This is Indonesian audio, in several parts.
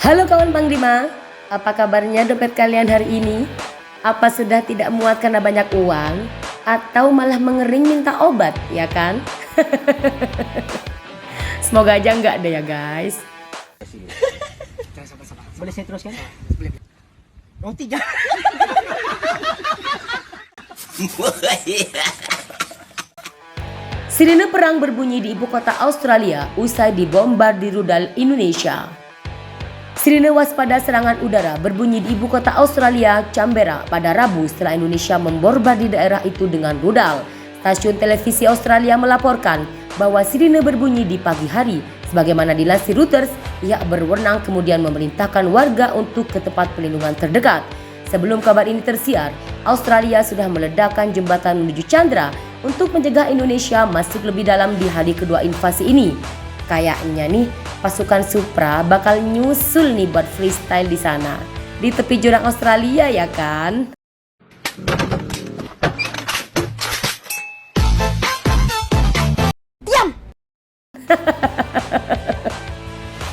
Halo kawan Panglima, apa kabarnya dompet kalian hari ini? Apa sudah tidak muat karena banyak uang? Atau malah mengering minta obat, ya kan? Semoga aja enggak deh ya guys. Boleh saya teruskan? Oh tidak. Sirine perang berbunyi di ibu kota Australia usai dibombardir rudal Indonesia. Sirine waspada serangan udara berbunyi di ibu kota Australia, Canberra, pada Rabu setelah Indonesia membombardir daerah itu dengan rudal. Stasiun televisi Australia melaporkan bahwa sirine berbunyi di pagi hari. Sebagaimana dilansir Reuters, pihak berwenang kemudian memerintahkan warga untuk ke tempat pelindungan terdekat. Sebelum kabar ini tersiar, Australia sudah meledakkan jembatan menuju Canberra untuk mencegah Indonesia masuk lebih dalam di hari kedua invasi ini. Kayaknya nih pasukan Supra bakal nyusul nih buat freestyle di sana, di tepi jurang Australia ya kan? Diam!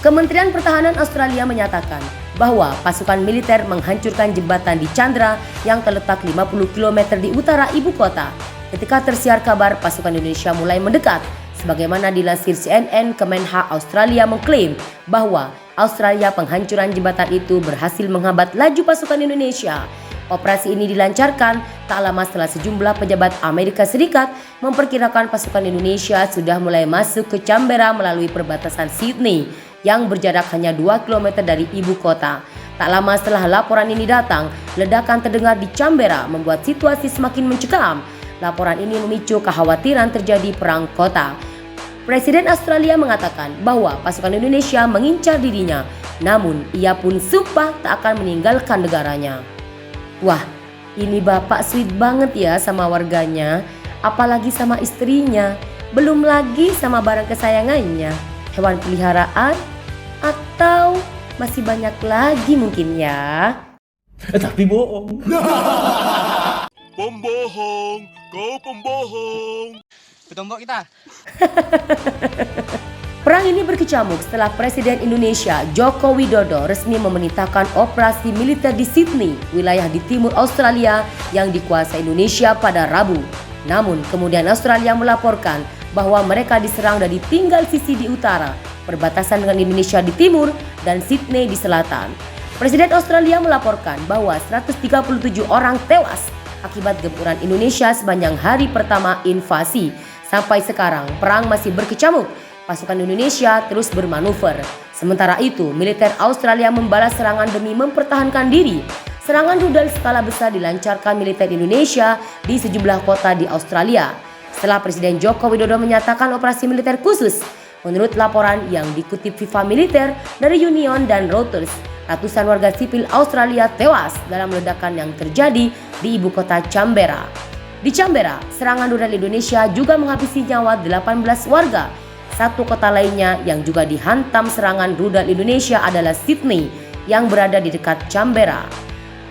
Kementerian Pertahanan Australia menyatakan bahwa pasukan militer menghancurkan jembatan di Canberra yang terletak 50 km di utara ibu kota. Ketika tersiar kabar pasukan Indonesia mulai mendekat, sebagaimana dilansir CNN, Kemenha Australia mengklaim bahwa Australia penghancuran jembatan itu berhasil menghambat laju pasukan Indonesia. Operasi ini dilancarkan tak lama setelah sejumlah pejabat Amerika Serikat memperkirakan pasukan Indonesia sudah mulai masuk ke Canberra melalui perbatasan Sydney yang berjarak hanya 2 km dari ibu kota. Tak lama setelah laporan ini datang, ledakan terdengar di Canberra membuat situasi semakin mencekam. Laporan ini memicu kekhawatiran terjadi perang kota. Presiden Australia mengatakan bahwa pasukan Indonesia mengincar dirinya, namun ia pun sumpah tak akan meninggalkan negaranya. Wah, ini bapak sweet banget ya sama warganya, apalagi sama istrinya, belum lagi sama barang kesayangannya, hewan peliharaan, atau masih banyak lagi mungkin ya. Tapi bohong. Pembohong, kau pembohong. Ketombok kita. Perang ini berkecamuk setelah Presiden Indonesia Joko Widodo resmi memerintahkan operasi militer di Sydney, wilayah di timur Australia yang dikuasai Indonesia pada Rabu. Namun kemudian Australia melaporkan bahwa mereka diserang dari tinggal sisi di utara, perbatasan dengan Indonesia di timur dan Sydney di selatan. Presiden Australia melaporkan bahwa 137 orang tewas akibat gempuran Indonesia sepanjang hari pertama invasi. Sampai sekarang perang masih berkecamuk. Pasukan Indonesia terus bermanuver. Sementara itu, militer Australia membalas serangan demi mempertahankan diri. Serangan rudal skala besar dilancarkan militer Indonesia di sejumlah kota di Australia. Setelah Presiden Joko Widodo menyatakan operasi militer khusus, menurut laporan yang dikutip FIFA Militer dari Union dan Reuters, ratusan warga sipil Australia tewas dalam ledakan yang terjadi di ibu kota Canberra. Di Canberra, serangan rudal Indonesia juga menghabisi nyawa 18 warga. Satu kota lainnya yang juga dihantam serangan rudal Indonesia adalah Sydney yang berada di dekat Canberra.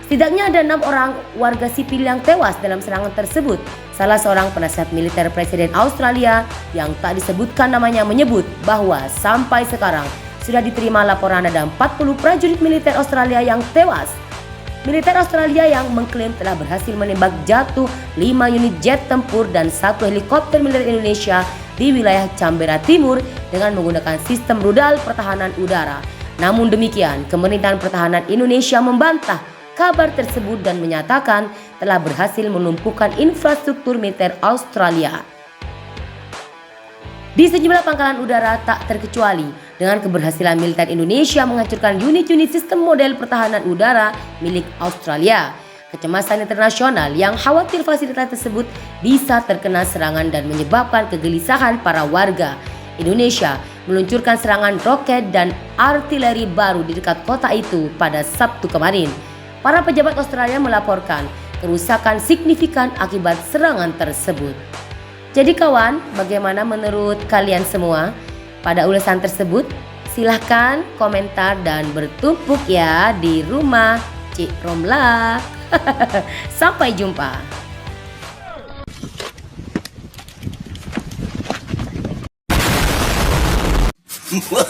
Setidaknya ada 6 orang warga sipil yang tewas dalam serangan tersebut. Salah seorang penasihat militer Presiden Australia yang tak disebutkan namanya menyebut bahwa sampai sekarang sudah diterima laporan ada 40 prajurit militer Australia yang tewas. Militer Australia yang mengklaim telah berhasil menembak jatuh 5 unit jet tempur dan 1 helikopter militer Indonesia di wilayah Canberra Timur dengan menggunakan sistem rudal pertahanan udara. Namun demikian, Kementerian Pertahanan Indonesia membantah kabar tersebut dan menyatakan telah berhasil menumpukan infrastruktur militer Australia. Di sejumlah pangkalan udara tak terkecuali dengan keberhasilan militer Indonesia menghancurkan unit-unit sistem model pertahanan udara milik Australia. Kecemasan internasional yang khawatir fasilitas tersebut bisa terkena serangan dan menyebabkan kegelisahan para warga. Indonesia meluncurkan serangan roket dan artileri baru di dekat kota itu pada Sabtu kemarin. Para pejabat Australia melaporkan kerusakan signifikan akibat serangan tersebut. Jadi kawan, bagaimana menurut kalian semua pada ulasan tersebut? Silahkan komentar dan bertumpuk ya di rumah Cik Romla. Sampai jumpa. Wah,